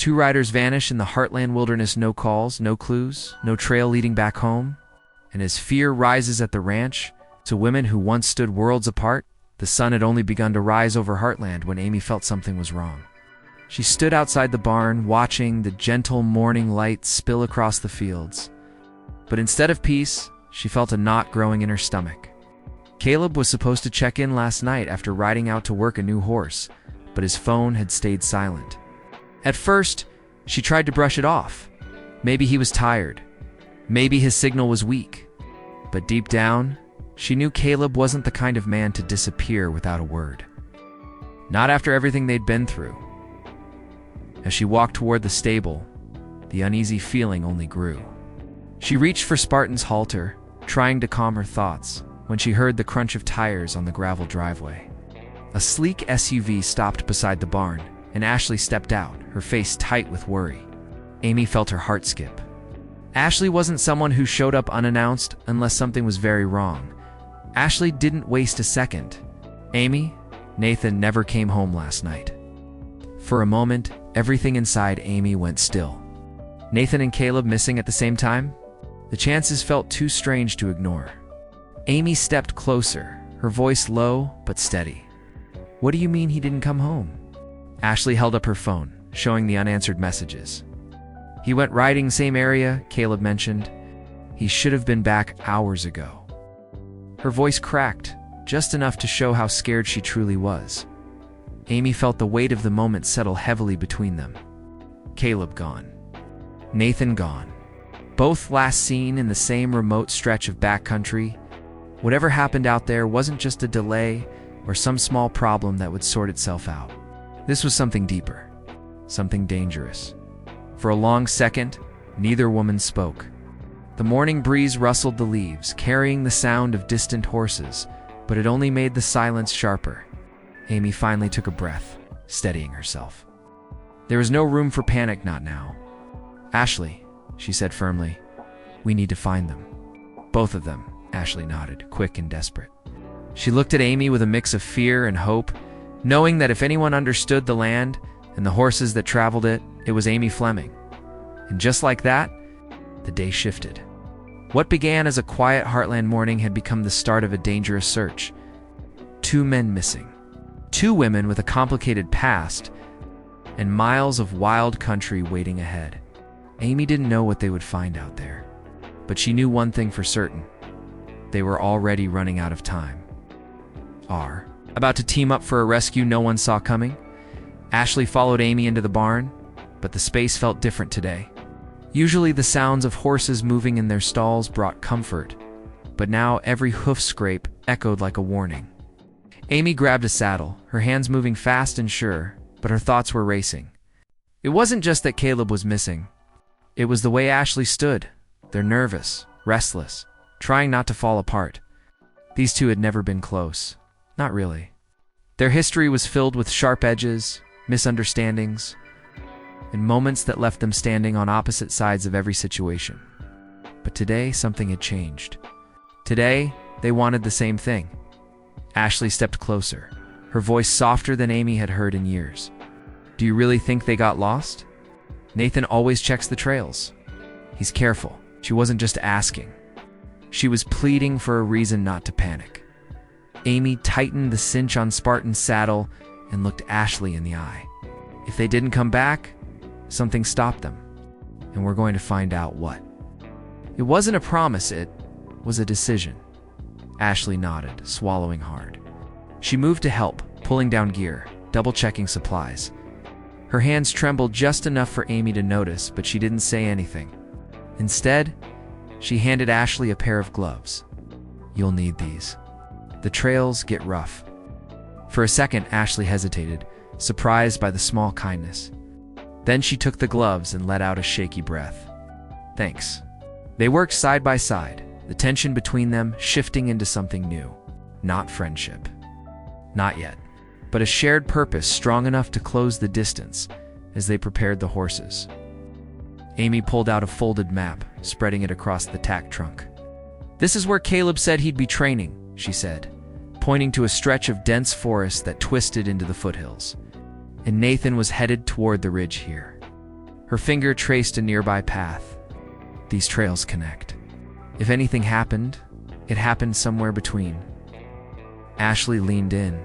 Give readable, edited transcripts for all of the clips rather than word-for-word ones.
Two riders vanish in the Heartland wilderness, no calls, no clues, no trail leading back home. And as fear rises at the ranch, to women who once stood worlds apart, the sun had only begun to rise over Heartland when Amy felt something was wrong. She stood outside the barn, watching the gentle morning light spill across the fields. But instead of peace, she felt a knot growing in her stomach. Caleb was supposed to check in last night after riding out to work a new horse, but his phone had stayed silent. At first, she tried to brush it off. Maybe he was tired. Maybe his signal was weak. But deep down, she knew Caleb wasn't the kind of man to disappear without a word. Not after everything they'd been through. As she walked toward the stable, the uneasy feeling only grew. She reached for Spartan's halter, trying to calm her thoughts, when she heard the crunch of tires on the gravel driveway. A sleek SUV stopped beside the barn, and Ashley stepped out, her face tight with worry. Amy felt her heart skip. Ashley wasn't someone who showed up unannounced unless something was very wrong. Ashley didn't waste a second. Amy, Nathan never came home last night. For a moment, everything inside Amy went still. Nathan and Caleb missing at the same time? The chances felt too strange to ignore. Amy stepped closer, her voice low but steady. "What do you mean he didn't come home?" Ashley held up her phone, showing the unanswered messages. "He went riding same area," Caleb mentioned. "He should have been back hours ago." Her voice cracked, just enough to show how scared she truly was. Amy felt the weight of the moment settle heavily between them. Caleb gone. Nathan gone. Both last seen in the same remote stretch of backcountry. Whatever happened out there wasn't just a delay or some small problem that would sort itself out. This was something deeper, something dangerous. For a long second, neither woman spoke. The morning breeze rustled the leaves, carrying the sound of distant horses, but it only made the silence sharper. Amy finally took a breath, steadying herself. There was no room for panic, not now. "Ashley," she said firmly, "we need to find them." "Both of them," Ashley nodded, quick and desperate. She looked at Amy with a mix of fear and hope, knowing that if anyone understood the land and the horses that traveled it, it was Amy Fleming. And just like that, the day shifted. What began as a quiet Heartland morning had become the start of a dangerous search. 2 men missing. 2 women with a complicated past, and miles of wild country waiting ahead. Amy didn't know what they would find out there, but she knew one thing for certain. They were already running out of time. About to team up for a rescue no one saw coming. Ashley followed Amy into the barn, but the space felt different today. Usually the sounds of horses moving in their stalls brought comfort, but now every hoof scrape echoed like a warning. Amy grabbed a saddle, her hands moving fast and sure, but her thoughts were racing. It wasn't just that Caleb was missing. It was the way Ashley stood. They're nervous, restless, trying not to fall apart. These two had never been close. Not really. Their history was filled with sharp edges, misunderstandings, and moments that left them standing on opposite sides of every situation. But today, something had changed. Today, they wanted the same thing. Ashley stepped closer, her voice softer than Amy had heard in years. "Do you really think they got lost? Nathan always checks the trails. He's careful." She wasn't just asking. She was pleading for a reason not to panic. Amy tightened the cinch on Spartan's saddle and looked Ashley in the eye. If they didn't come back, something stopped them, and we're going to find out what. It wasn't a promise, it was a decision. Ashley nodded, swallowing hard. She moved to help, pulling down gear, double-checking supplies. Her hands trembled just enough for Amy to notice, but she didn't say anything. Instead, she handed Ashley a pair of gloves. "You'll need these. The trails get rough." For a second, Ashley hesitated, surprised by the small kindness. Then she took the gloves and let out a shaky breath. "Thanks." They worked side by side, the tension between them shifting into something new. Not friendship. Not yet. But a shared purpose strong enough to close the distance as they prepared the horses. Amy pulled out a folded map, spreading it across the tack trunk. "This is where Caleb said he'd be training," she said, pointing to a stretch of dense forest that twisted into the foothills. And Nathan was headed toward the ridge here. Her finger traced a nearby path. These trails connect. If anything happened, it happened somewhere between. Ashley leaned in,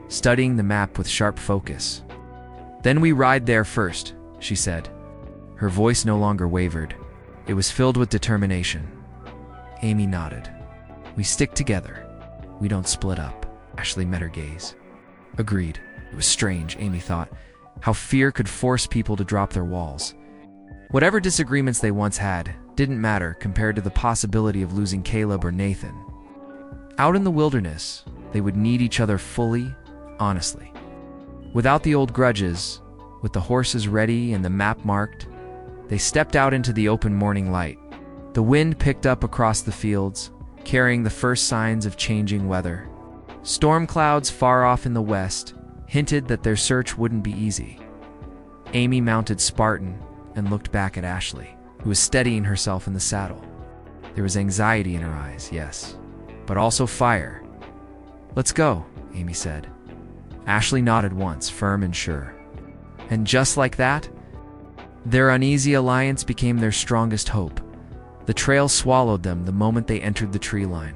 studying the map with sharp focus. "Then we ride there first," she said. Her voice no longer wavered. It was filled with determination. Amy nodded. "We stick together. We don't split up." Ashley met her gaze. Agreed. It was strange, Amy thought, how fear could force people to drop their walls. Whatever disagreements they once had didn't matter compared to the possibility of losing Caleb or Nathan. Out in the wilderness, they would need each other fully, honestly. Without the old grudges, with the horses ready and the map marked, they stepped out into the open morning light. The wind picked up across the fields, carrying the first signs of changing weather. Storm clouds far off in the west hinted that their search wouldn't be easy. Amy mounted Spartan and looked back at Ashley, who was steadying herself in the saddle. There was anxiety in her eyes, yes, but also fire. "Let's go," Amy said. Ashley nodded once, firm and sure. And just like that, their uneasy alliance became their strongest hope. The trail swallowed them the moment they entered the tree line.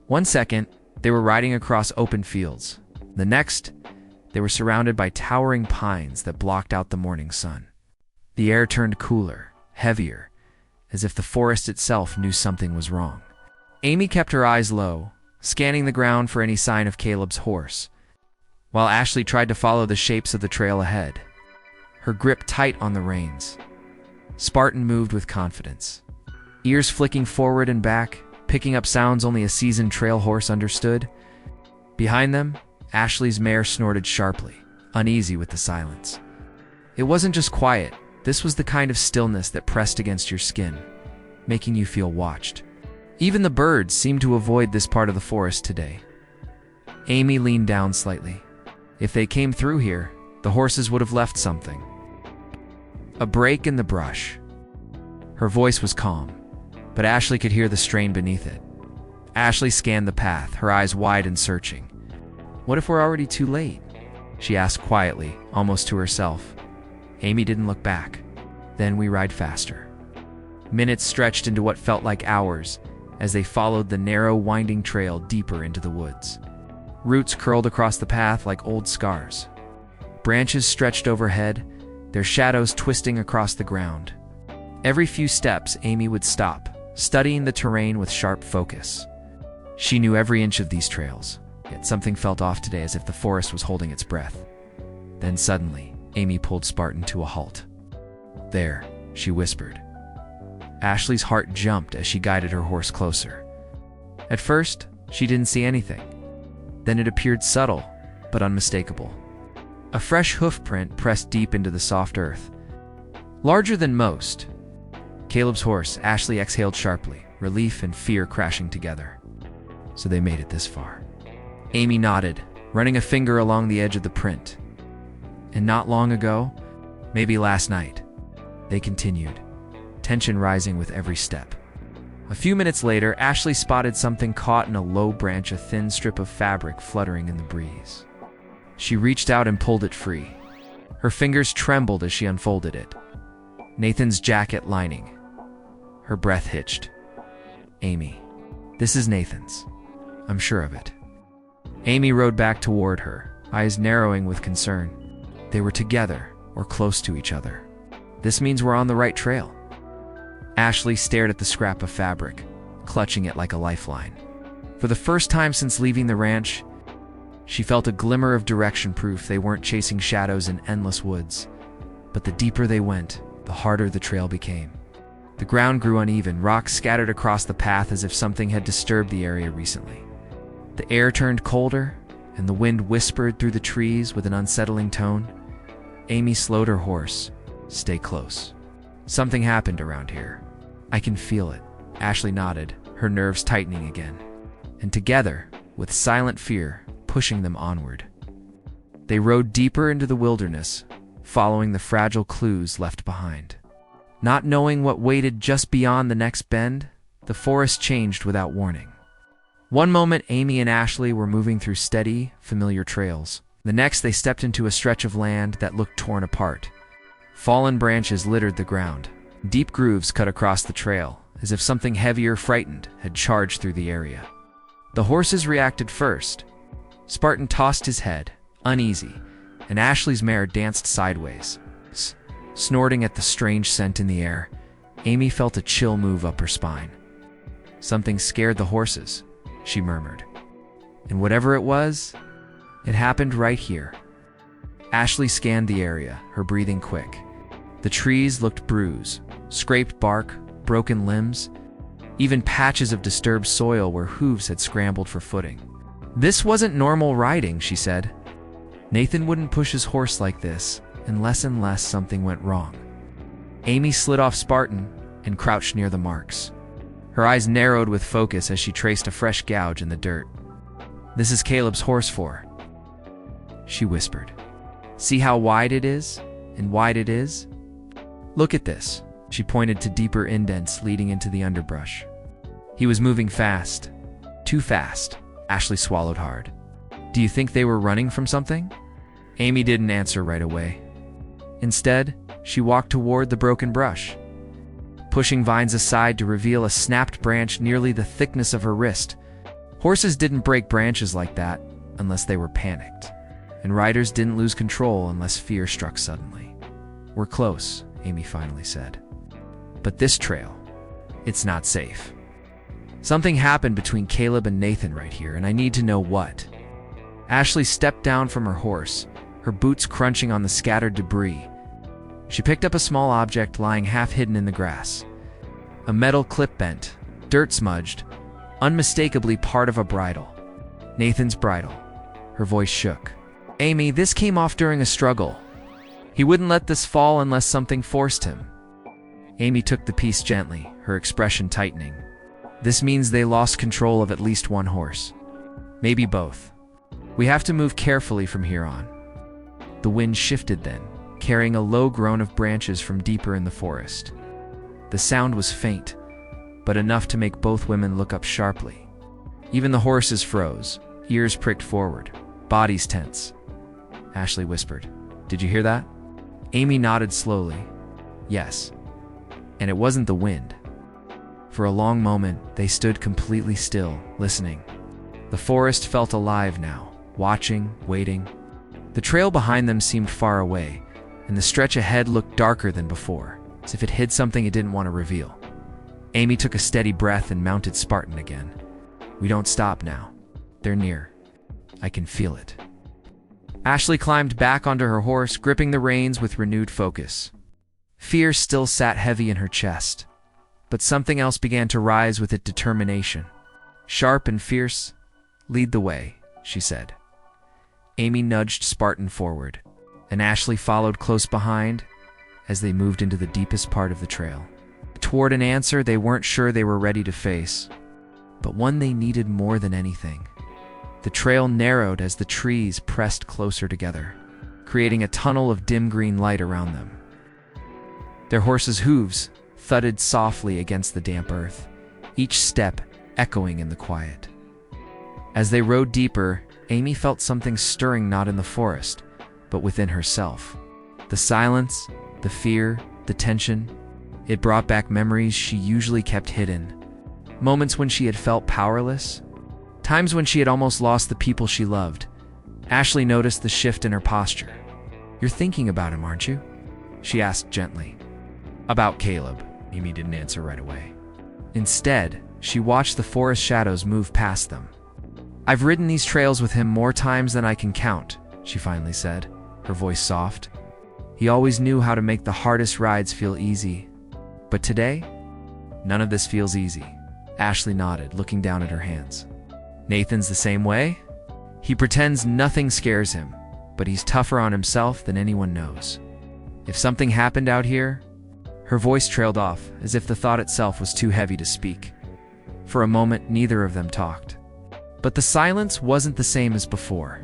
One second, they were riding across open fields. The next, they were surrounded by towering pines that blocked out the morning sun. The air turned cooler, heavier, as if the forest itself knew something was wrong. Amy kept her eyes low, scanning the ground for any sign of Caleb's horse, while Ashley tried to follow the shapes of the trail ahead, her grip tight on the reins. Spartan moved with confidence, ears flicking forward and back, picking up sounds only a seasoned trail horse understood. Behind them, Ashley's mare snorted sharply, uneasy with the silence. It wasn't just quiet. This was the kind of stillness that pressed against your skin, making you feel watched. Even the birds seemed to avoid this part of the forest today. Amy leaned down slightly. If they came through here, the horses would have left something. A break in the brush. Her voice was calm, but Ashley could hear the strain beneath it. Ashley scanned the path, her eyes wide and searching. "What if we're already too late?" she asked quietly, almost to herself. Amy didn't look back. "Then we ride faster." Minutes stretched into what felt like hours as they followed the narrow, winding trail deeper into the woods. Roots curled across the path like old scars. Branches stretched overhead, their shadows twisting across the ground. Every few steps, Amy would stop, studying the terrain with sharp focus. She knew every inch of these trails, yet something felt off today, as if the forest was holding its breath. Then suddenly, Amy pulled Spartan to a halt. "There," she whispered. Ashley's heart jumped as she guided her horse closer. At first, she didn't see anything. Then it appeared subtle, but unmistakable. A fresh hoof print pressed deep into the soft earth. Larger than most. Caleb's horse. Ashley exhaled sharply, relief and fear crashing together. So they made it this far. Amy nodded, running a finger along the edge of the print. And not long ago, maybe last night, they continued, tension rising with every step. A few minutes later, Ashley spotted something caught in a low branch, a thin strip of fabric fluttering in the breeze. She reached out and pulled it free. Her fingers trembled as she unfolded it. Nathan's jacket lining. Her breath hitched. "Amy, this is Nathan's. I'm sure of it." Amy rode back toward her, eyes narrowing with concern. They were together, or close to each other. This means we're on the right trail. Ashley stared at the scrap of fabric, clutching it like a lifeline. For the first time since leaving the ranch, she felt a glimmer of direction, proof they weren't chasing shadows in endless woods. But the deeper they went, the harder the trail became. The ground grew uneven, rocks scattered across the path as if something had disturbed the area recently. The air turned colder, and the wind whispered through the trees with an unsettling tone. Amy slowed her horse. "Stay close. Something happened around here. I can feel it." Ashley nodded, her nerves tightening again. And together, with silent fear pushing them onward, they rode deeper into the wilderness, following the fragile clues left behind. Not knowing what waited just beyond the next bend, the forest changed without warning. One moment, Amy and Ashley were moving through steady, familiar trails. The next, they stepped into a stretch of land that looked torn apart. Fallen branches littered the ground. Deep grooves cut across the trail, as if something heavier, frightened, had charged through the area. The horses reacted first. Spartan tossed his head, uneasy, and Ashley's mare danced sideways. Snorting at the strange scent in the air, Amy felt a chill move up her spine. "Something scared the horses," she murmured. "And whatever it was, it happened right here." Ashley scanned the area, her breathing quick. The trees looked bruised, scraped bark, broken limbs, even patches of disturbed soil where hooves had scrambled for footing. "This wasn't normal riding," she said. "Nathan wouldn't push his horse like this, unless something went wrong." Amy slid off Spartan and crouched near the marks. Her eyes narrowed with focus as she traced a fresh gouge in the dirt. "This is Caleb's horse for," she whispered. "See how wide it is, and wide it is? Look at this." She pointed to deeper indents leading into the underbrush. "He was moving fast. Too fast." Ashley swallowed hard. "Do you think they were running from something?" Amy didn't answer right away. Instead, she walked toward the broken brush, pushing vines aside to reveal a snapped branch nearly the thickness of her wrist. Horses didn't break branches like that unless they were panicked, and riders didn't lose control unless fear struck suddenly. "We're close," Amy finally said. "But this trail, it's not safe. Something happened between Caleb and Nathan right here, and I need to know what." Ashley stepped down from her horse, her boots crunching on the scattered debris. She picked up a small object lying half-hidden in the grass. A metal clip bent, dirt-smudged, unmistakably part of a bridle. Nathan's bridle. Her voice shook. "Amy, this came off during a struggle. He wouldn't let this fall unless something forced him." Amy took the piece gently, her expression tightening. "This means they lost control of at least one horse. Maybe both. We have to move carefully from here on." The wind shifted then, carrying a low groan of branches from deeper in the forest. The sound was faint, but enough to make both women look up sharply. Even the horses froze, ears pricked forward, bodies tense. Ashley whispered, "Did you hear that?" Amy nodded slowly. "Yes." And it wasn't the wind. For a long moment, they stood completely still, listening. The forest felt alive now, watching, waiting. The trail behind them seemed far away, and the stretch ahead looked darker than before, as if it hid something it didn't want to reveal. Amy took a steady breath and mounted Spartan again. "We don't stop now. They're near. I can feel it." Ashley climbed back onto her horse, gripping the reins with renewed focus. Fear still sat heavy in her chest, but something else began to rise with it: determination. "Sharp and fierce, lead the way," she said. Amy nudged Spartan forward, and Ashley followed close behind as they moved into the deepest part of the trail. Toward an answer they weren't sure they were ready to face, but one they needed more than anything. The trail narrowed as the trees pressed closer together, creating a tunnel of dim green light around them. Their horses' hooves thudded softly against the damp earth, each step echoing in the quiet. As they rode deeper, Amy felt something stirring, not in the forest, but within herself. The silence, the fear, the tension. It brought back memories she usually kept hidden. Moments when she had felt powerless. Times when she had almost lost the people she loved. Ashley noticed the shift in her posture. "You're thinking about him, aren't you?" she asked gently. "About Caleb," Amy didn't answer right away. Instead, she watched the forest shadows move past them. "I've ridden these trails with him more times than I can count," she finally said, her voice soft. "He always knew how to make the hardest rides feel easy. But today, none of this feels easy." Ashley nodded, looking down at her hands. "Nathan's the same way? He pretends nothing scares him, but he's tougher on himself than anyone knows. If something happened out here..." Her voice trailed off, as if the thought itself was too heavy to speak. For a moment, neither of them talked. But the silence wasn't the same as before.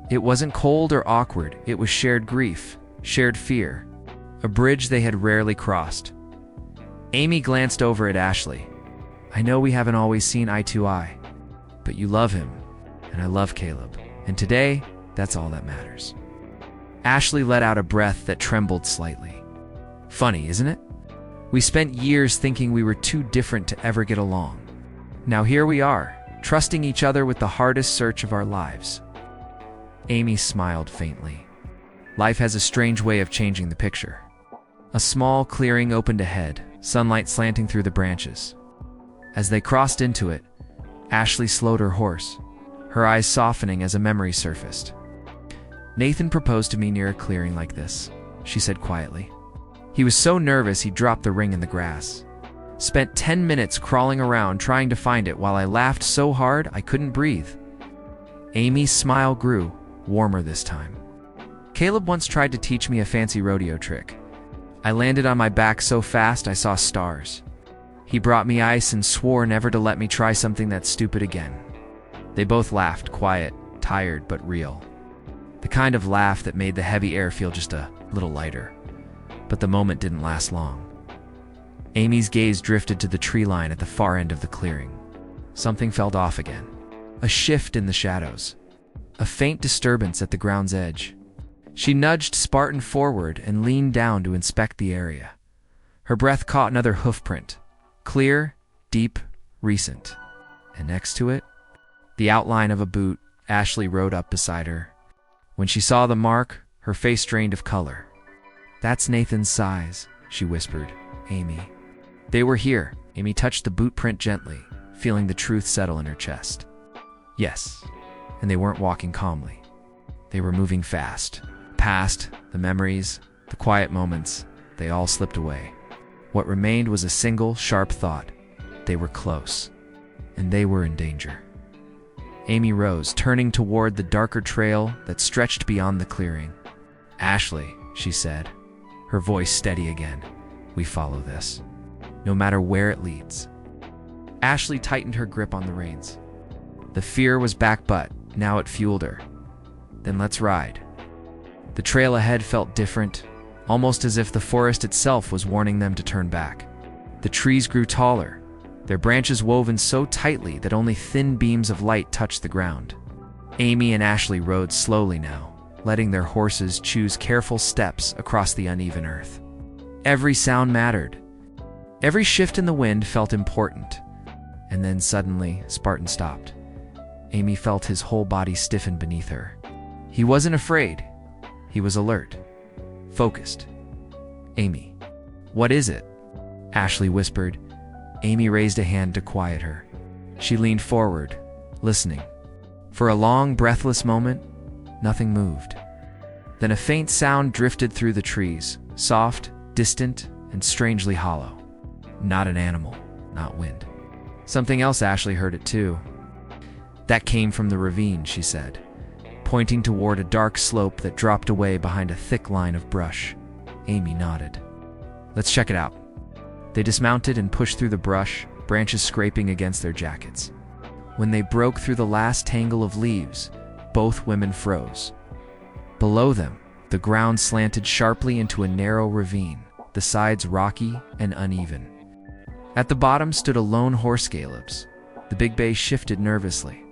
It wasn't cold or awkward, it was shared grief, shared fear, a bridge they had rarely crossed. Amy glanced over at Ashley. "I know we haven't always seen eye to eye, but you love him, and I love Caleb, and today, that's all that matters." Ashley let out a breath that trembled slightly. Funny, isn't it? We spent years thinking we were too different to ever get along. Now here we are, trusting each other with the hardest search of our lives. Amy smiled faintly. Life has a strange way of changing the picture. A small clearing opened ahead, sunlight slanting through the branches. As they crossed into it, Ashley slowed her horse, her eyes softening as a memory surfaced. "Nathan proposed to me near a clearing like this," she said quietly. "He was so nervous he dropped the ring in the grass. Spent 10 minutes crawling around trying to find it while I laughed so hard I couldn't breathe." Amy's smile grew, warmer this time. "Caleb once tried to teach me a fancy rodeo trick. I landed on my back so fast I saw stars. He brought me ice and swore never to let me try something that stupid again." They both laughed, quiet, tired, but real. The kind of laugh that made the heavy air feel just a little lighter. But the moment didn't last long. Amy's gaze drifted to the tree line at the far end of the clearing. Something felt off again. A shift in the shadows. A faint disturbance at the ground's edge. She nudged Spartan forward and leaned down to inspect the area. Her breath caught another hoof print. Clear, deep, recent. And next to it, the outline of a boot. Ashley rode up beside her. When she saw the mark, her face drained of color. "That's Nathan's size," she whispered. "Amy." They were here. Amy touched the boot print gently, feeling the truth settle in her chest. Yes, and they weren't walking calmly. They were moving fast. Past, the memories, the quiet moments, they all slipped away. What remained was a single, sharp thought. They were close, and they were in danger. Amy rose, turning toward the darker trail that stretched beyond the clearing. "Ashley," she said, her voice steady again, "we follow this, no matter where it leads." Ashley tightened her grip on the reins. The fear was back, but now it fueled her. "Then let's ride." The trail ahead felt different, almost as if the forest itself was warning them to turn back. The trees grew taller, their branches woven so tightly that only thin beams of light touched the ground. Amy and Ashley rode slowly now, letting their horses choose careful steps across the uneven earth. Every sound mattered. Every shift in the wind felt important. And then suddenly, Spartan stopped. Amy felt his whole body stiffen beneath her. He wasn't afraid. He was alert, focused. "Amy." "What is it?" Ashley whispered. Amy raised a hand to quiet her. She leaned forward, listening. For a long, breathless moment, nothing moved. Then a faint sound drifted through the trees, soft, distant, and strangely hollow. Not an animal, not wind. Something else. Ashley heard it too. "That came from the ravine," she said, pointing toward a dark slope that dropped away behind a thick line of brush. Amy nodded. "Let's check it out." They dismounted and pushed through the brush, branches scraping against their jackets. When they broke through the last tangle of leaves, both women froze. Below them, the ground slanted sharply into a narrow ravine, the sides rocky and uneven. At the bottom stood a lone horse. Caleb's. The big bay shifted nervously,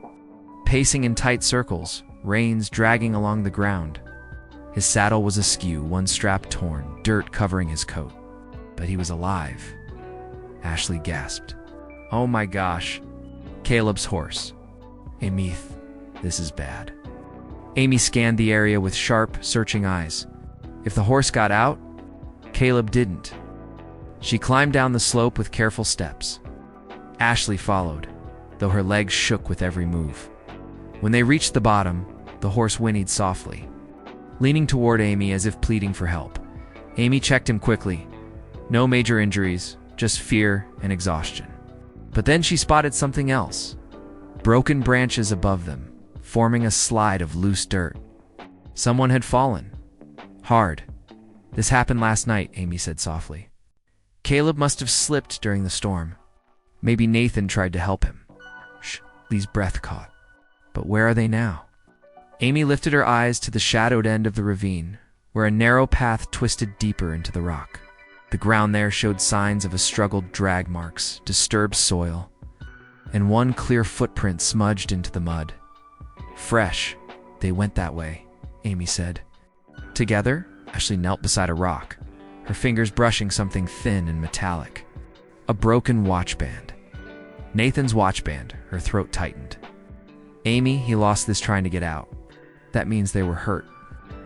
pacing in tight circles, reins dragging along the ground. His saddle was askew, one strap torn, dirt covering his coat. But he was alive. Ashley gasped. "Oh my gosh." Caleb's horse. "Amy, this is bad." Amy scanned the area with sharp, searching eyes. If the horse got out, Caleb didn't. She climbed down the slope with careful steps. Ashley followed, though her legs shook with every move. When they reached the bottom, the horse whinnied softly, leaning toward Amy as if pleading for help. Amy checked him quickly. No major injuries, just fear and exhaustion. But then she spotted something else. Broken branches above them, forming a slide of loose dirt. Someone had fallen. Hard. "This happened last night," Amy said softly. "Caleb must have slipped during the storm. Maybe Nathan tried to help him." Shh, Lee's breath caught. "But where are they now?" Amy lifted her eyes to the shadowed end of the ravine, where a narrow path twisted deeper into the rock. The ground there showed signs of a struggled drag marks, disturbed soil, and one clear footprint smudged into the mud. "Fresh. They went that way," Amy said. Together, Ashley knelt beside a rock, her fingers brushing something thin and metallic. A broken watch band. Nathan's watch band, her throat tightened. Amy, he lost this trying to get out. That means they were hurt.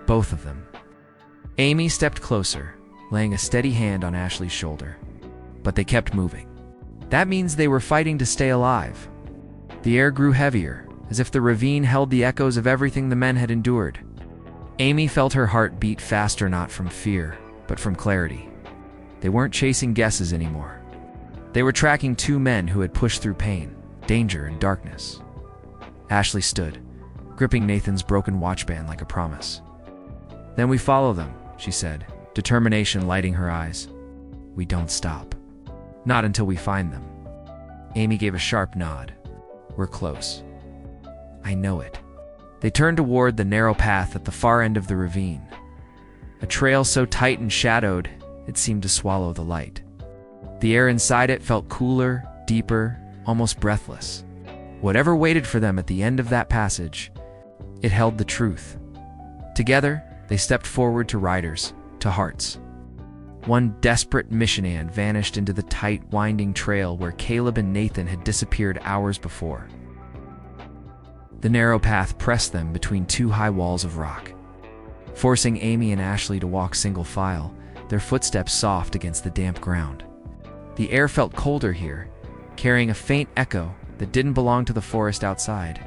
Both of them. Amy stepped closer, laying a steady hand on Ashley's shoulder. But they kept moving. That means they were fighting to stay alive. The air grew heavier, as if the ravine held the echoes of everything the men had endured. Amy felt her heart beat faster, not from fear, but from clarity. They weren't chasing guesses anymore. They were tracking two men who had pushed through pain, danger, and darkness. Ashley stood, gripping Nathan's broken watch band like a promise. "Then we follow them," she said, determination lighting her eyes. "We don't stop. Not until we find them." Amy gave a sharp nod. "We're close." "I know it." They turned toward the narrow path at the far end of the ravine. A trail so tight and shadowed, it seemed to swallow the light. The air inside it felt cooler, deeper, almost breathless. Whatever waited for them at the end of that passage, it held the truth. Together, they stepped forward to riders, to hearts. One desperate mission ant vanished into the tight, winding trail where Caleb and Nathan had disappeared hours before. The narrow path pressed them between two high walls of rock, forcing Amy and Ashley to walk single file, their footsteps soft against the damp ground. The air felt colder here, carrying a faint echo that didn't belong to the forest outside.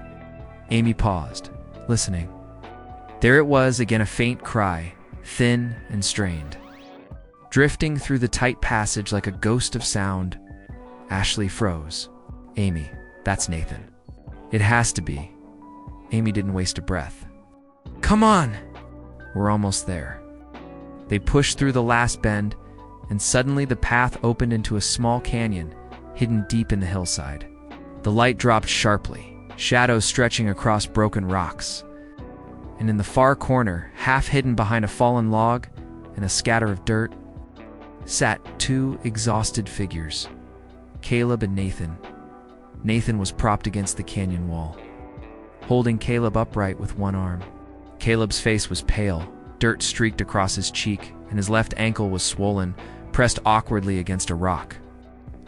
Amy paused, listening. There it was again, a faint cry, thin and strained. Drifting through the tight passage like a ghost of sound. Ashley froze. "Amy, that's Nathan." "It has to be." Amy didn't waste a breath. "Come on!" "We're almost there." They pushed through the last bend, and suddenly the path opened into a small canyon, hidden deep in the hillside. The light dropped sharply, shadows stretching across broken rocks. And in the far corner, half hidden behind a fallen log and a scatter of dirt, sat two exhausted figures, Caleb and Nathan. Nathan was propped against the canyon wall, holding Caleb upright with one arm. Caleb's face was pale, dirt streaked across his cheek, and his left ankle was swollen, pressed awkwardly against a rock.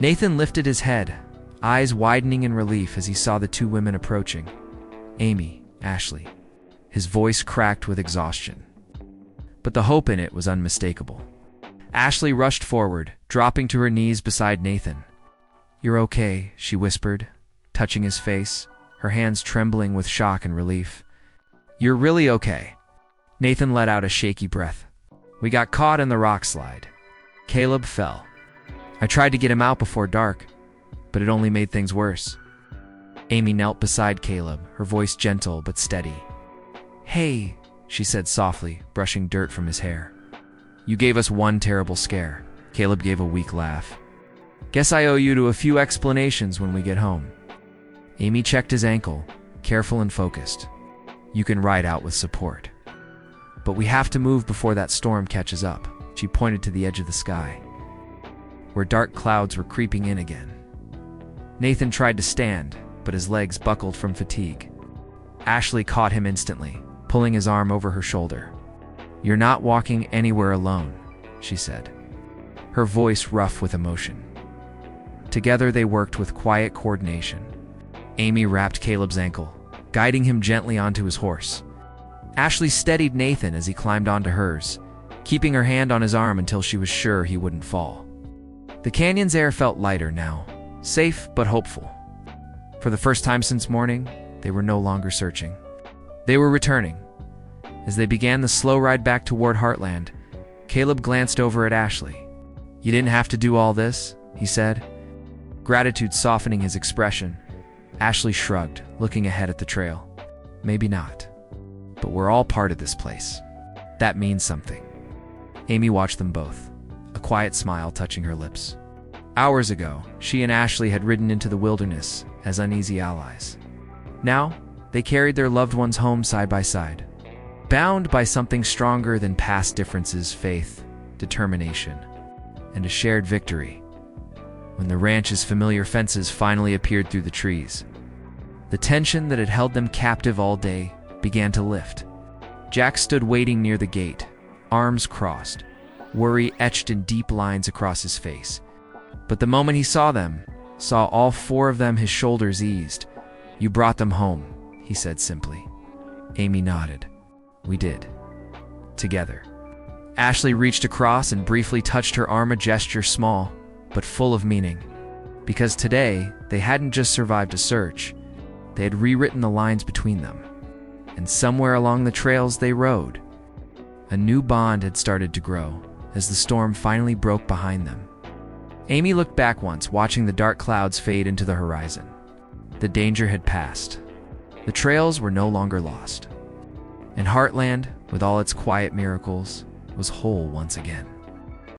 Nathan lifted his head, eyes widening in relief as he saw the two women approaching. "Amy, Ashley." His voice cracked with exhaustion, but the hope in it was unmistakable. Ashley rushed forward, dropping to her knees beside Nathan. "You're okay," she whispered, touching his face, her hands trembling with shock and relief. "You're really okay." Nathan let out a shaky breath. "We got caught in the rock slide. Caleb fell. I tried to get him out before dark, but it only made things worse." Amy knelt beside Caleb, her voice gentle but steady. "Hey," she said softly, brushing dirt from his hair. "You gave us one terrible scare." Caleb gave a weak laugh. "Guess I owe you to a few explanations when we get home." Amy checked his ankle, careful and focused. "You can ride out with support. But we have to move before that storm catches up." She pointed to the edge of the sky, where dark clouds were creeping in again. Nathan tried to stand, but his legs buckled from fatigue. Ashley caught him instantly, pulling his arm over her shoulder. "You're not walking anywhere alone," she said, her voice rough with emotion. Together they worked with quiet coordination. Amy wrapped Caleb's ankle, guiding him gently onto his horse. Ashley steadied Nathan as he climbed onto hers, keeping her hand on his arm until she was sure he wouldn't fall. The canyon's air felt lighter now, safe but hopeful. For the first time since morning, they were no longer searching. They were returning. As they began the slow ride back toward Heartland, Caleb glanced over at Ashley. "You didn't have to do all this," he said, gratitude softening his expression. Ashley shrugged, looking ahead at the trail. "Maybe not. But we're all part of this place. That means something." Amy watched them both, a quiet smile touching her lips. Hours ago, she and Ashley had ridden into the wilderness as uneasy allies. Now, they carried their loved ones home side by side, bound by something stronger than past differences: faith, determination, and a shared victory. When the ranch's familiar fences finally appeared through the trees, the tension that had held them captive all day began to lift. Jack stood waiting near the gate, arms crossed, worry etched in deep lines across his face. But the moment he saw them, saw all four of them, his shoulders eased. "You brought them home," he said simply. Amy nodded. "We did. Together." Ashley reached across and briefly touched her arm, a gesture small, but full of meaning. Because today, they hadn't just survived a search, they had rewritten the lines between them. And somewhere along the trails they rode, a new bond had started to grow as the storm finally broke behind them. Amy looked back once, watching the dark clouds fade into the horizon. The danger had passed. The trails were no longer lost. And Heartland, with all its quiet miracles, was whole once again.